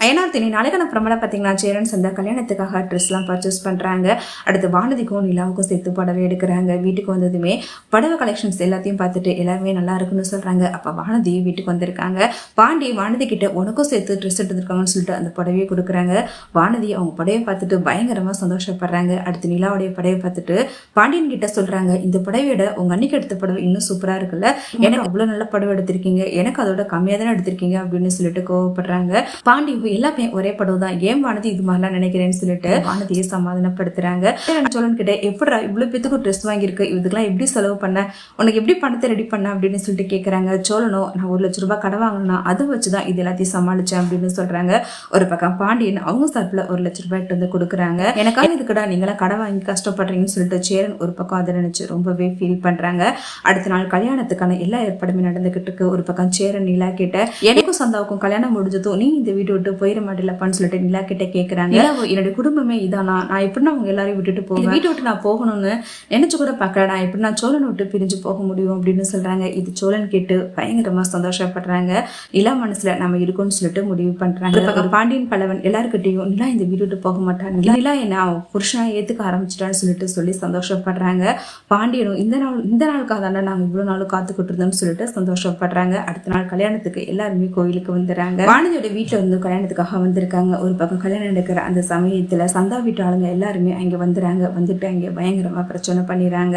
அயனார்த்தினி நாளைக்கான பிரமலை பார்த்தீங்கன்னா சேரன் சந்தா கல்யாணத்துக்காக ட்ரெஸ்லாம் பர்ச்சேஸ் பண்ணுறாங்க. அடுத்து வானதிக்கும் நிலாவுக்கும் சேர்த்து புடவை எடுக்கிறாங்க. வீட்டுக்கு வந்ததுமே புடவை கலெக்ஷன்ஸ் எல்லாத்தையும் பார்த்துட்டு எல்லாருமே நல்லா இருக்குன்னு சொல்கிறாங்க. அப்போ வானதி வீட்டுக்கு வந்திருக்காங்க. பாண்டி வானதி கிட்ட உனக்கும் சேர்த்து ட்ரெஸ் எடுத்துருக்காங்கன்னு சொல்லிட்டு அந்த புடவையை கொடுக்குறாங்க. வானதி அவங்க புடவையை பார்த்துட்டு பயங்கரமாக சந்தோஷப்படுறாங்க. அடுத்து நிலாவுடைய புடவையை பார்த்துட்டு பாண்டியன் கிட்ட சொல்கிறாங்க, இந்த புடவையோட உங்கள் அன்னைக்கு எடுத்த புடவை இன்னும் சூப்பராக இருக்குல்ல, எனக்கு அவ்வளோ நல்ல புடவை எடுத்திருக்கீங்க, எனக்கு அதோட கம்மியாக தானே எடுத்திருக்கீங்க அப்படின்னு சொல்லிட்டு கோவப்படுறாங்க. பாண்டி எல்லாமே ஒரே படம் தான், ஏன் வானதி இது மாதிரிலாம் நினைக்கிறேன்னு சொல்லிட்டு வானதியை சமாதானப்படுத்துறாங்க. சோழன் கிட்ட எப்படா இவ்வளவு பேத்துக்கு ட்ரெஸ் வாங்கியிருக்கு, இதுக்கெல்லாம் எப்படி செலவு பண்ண, உனக்கு எப்படி பணத்தை ரெடி பண்ண அப்படின்னு சொல்லிட்டு கேட்கறாங்க. சோழனும் நான் 1 லட்ச ரூபாய் கடை வாங்கினா அதை வச்சுதான் இது எல்லாத்தையும் சமாளிச்சேன் அப்படின்னு சொல்றாங்க. ஒரு பக்கம் பாண்டியன் அவங்க சார்பில் 1 லட்ச ரூபாய் வந்து கொடுக்குறாங்க. எனக்காக இதுக்கடா நீங்களா கடை வாங்கி கஷ்டப்படுறீங்கன்னு சொல்லிட்டு சேரன் ஒரு பக்கம் அதை நினைச்சு ரொம்பவே ஃபீல் பண்றாங்க. அடுத்த நாள் கல்யாணத்துக்கான எல்லா ஏற்பாடுமே நடந்துகிட்டு இருக்கு. ஒரு பக்கம் சேரன் நிலா கிட்ட எனக்கும் சந்தாவுக்கும் கல்யாணம் முடிஞ்சதும் நீ இந்த வீடு விட்டு போயிட மாட்டேலப்பான்னு சொல்லிட்டு நிலா கிட்ட கேட்கறாங்க. என்னுடைய குடும்பமே இதானா, நான் எப்படின்னா அவங்க எல்லாரையும் விட்டுட்டு போவேன், வீட்டை விட்டு நான் போகணும்னு நினைச்சு கூட பார்க்கல, நான் எப்படி நான் சோழனை விட்டு பிரிஞ்சு போக முடியும் அப்படின்னு சொல்றாங்க. இது சோழன் கேட்டு பயங்கரமா சந்தோஷப்படுறாங்க. நிலா மனசுல நம்ம இருக்கோம்னு சொல்லிட்டு முடிவு பண்றாங்க. பாண்டியன் பல்லவன் எல்லாருக்கிட்டையும் நிலா இந்த வீடு விட்டு போக மாட்டாங்க, நிலா என்ன அவன் புருஷனா ஏத்துக்க ஆரம்பிச்சிட்டான்னு சொல்லிட்டு சொல்லி சந்தோஷப்படுறாங்க. பாண்டியனும் இந்த நாளுக்காக தானே நாங்க இவ்வளவு நாளும் காத்துக்கிட்டு இருந்தோம்னு சொல்லிட்டு சந்தோஷப்படுறாங்க. அடுத்த நாள் கல்யாணத்துக்கு எல்லாருமே கோயிலுக்கு வந்துடுறாங்க. வானதியோட வீட்டுல வந்து கல்யாணத்துக்காக வந்திருக்காங்க. ஒரு பக்கம் கல்யாணம் நடக்கிற அந்த சமயத்துல சந்தா வீட்டு ஆளுங்க எல்லாருமே அங்க வந்துடுறாங்க. வந்துட்டு அங்க பயங்கரமா பிரச்சனை பண்ணிடுறாங்க.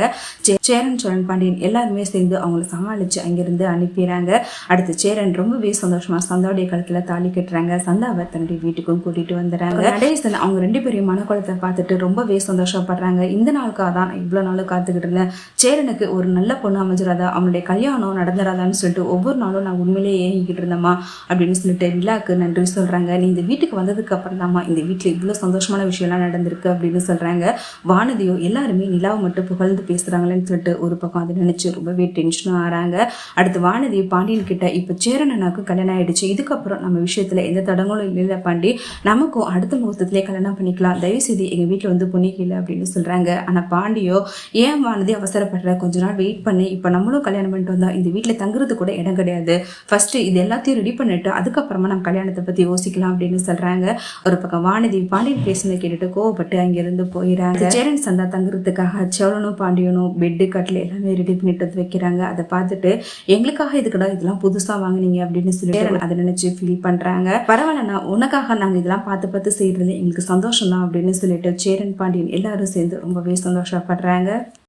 சேரன் சோழன் பாண்டியன் எல்லாருமே சேர்ந்து அவங்களை சமாளிச்சு அங்கிருந்து அனுப்பிடுறாங்க. அடுத்து சேரன் ரொம்பவே சந்தோஷமா சந்தாவுடைய கழுத்துல தாலி கட்டுறாங்க. சந்தாவை தன்னுடைய வீட்டுக்கும் கூட்டிட்டு வந்துடுறாங்க. நடேசன் அவங்க 2 பேரையும் மனக்குளத்தை பார்த்துட்டு ரொம்பவே சந்தோஷப்படுறாங்க. இந்த நாளுக்காக தான் இவ்வளவு நாளும் காத்துக்கிட்டு இருந்தேன், சேரனுக்கு ஒரு நல்ல பொண்ணு அமைஞ்சிடாதா, அவனுடைய கல்யாணம் நடந்துடாதான்னு சொல்லிட்டு ஒவ்வொரு நாளும் நான் உண்மையிலேயே ஏங்கிக்கிட்டு இருந்தேம்மா அப்படின்னு சொல்லிட்டு நிலாக்கு நன்றி சொல்றாங்க. நீ இந்த வீட்டுக்கு வந்ததுக்கு அப்புறம் தான்மா இந்த வீட்டுல இவ்வளவு சந்தோஷமான விஷயம்லாம் நடந்திருக்கு அப்படின்னு சொல்றாங்க. வானதியோ எல்லாருமே நிலாவை மட்டும் புகழ்ந்து பேசுறாங்களேன்னு சொல்லிட்டு ஒரு பக்கம் அதை நினைச்சு ரொம்பவே டென்ஷனும் ஆறாங்க. அடுத்து வானதி பாண்டியன் கிட்ட இப்ப சேரனனாக்கு கல்யாணம் ஆயிடுச்சு, இதுக்கப்புறம் நம்ம விஷயத்துல எந்த தடங்களும் இல்லை பாண்டி, நமக்கும் அடுத்த முகூர்த்தத்திலே கல்யாணம் பண்ணிக்கலாம், தயவு செய்து எங்க வீட்டுல வந்து பொண்ணிக்கல அப்படின்னு சொல்றாங்க. ஆனா பாண்டியோ ஏன் வானதி அவசரப்படுற, கொஞ்ச நாள் வெயிட் பண்ணி இப்ப நம்மளும் கல்யாணம் பண்ணிட்டு வந்தா இந்த வீட்டுல தங்குறது கூட இடம் கிடையாது, ஃபர்ஸ்ட் இது எல்லாத்தையும் ரெடி பண்ணிட்டு அதுக்கப்புறமா நம்ம கல்யாணத்தை பத்தி யோசிக்கலாம் அப்படின்னு சொல்றாங்க. ஒரு பக்கம் வானதி பாண்டியன் பேசுனதை கேட்டுட்டு கோவப்பட்டு அங்கிருந்து போயிடறாங்க. சேரன் சந்தா தங்குறதுக்காக சோழனும் பாண்டியனும் பெட்டு கட்டில் எல்லாமே ரெடி பண்ணிட்டு வைக்கிறாங்க. அதை பார்த்துட்டு எங்களுக்காக இதுக்கடா இதெல்லாம் புதுசா வாங்கினீங்க அப்படின்னு சொல்லிட்டு அதை நினைச்சு ஃபீல் பண்றாங்க. பரவாயில்லண்ணா, உனக்காக நாங்க இதெல்லாம் பார்த்து செய்யறது எங்களுக்கு சந்தோஷம் தான் அப்படின்னு சொல்லிட்டு சேரன் பாண்டியன் எல்லாரும் சேர்ந்து ரொம்பவே சந்தோஷப்படுறாங்க.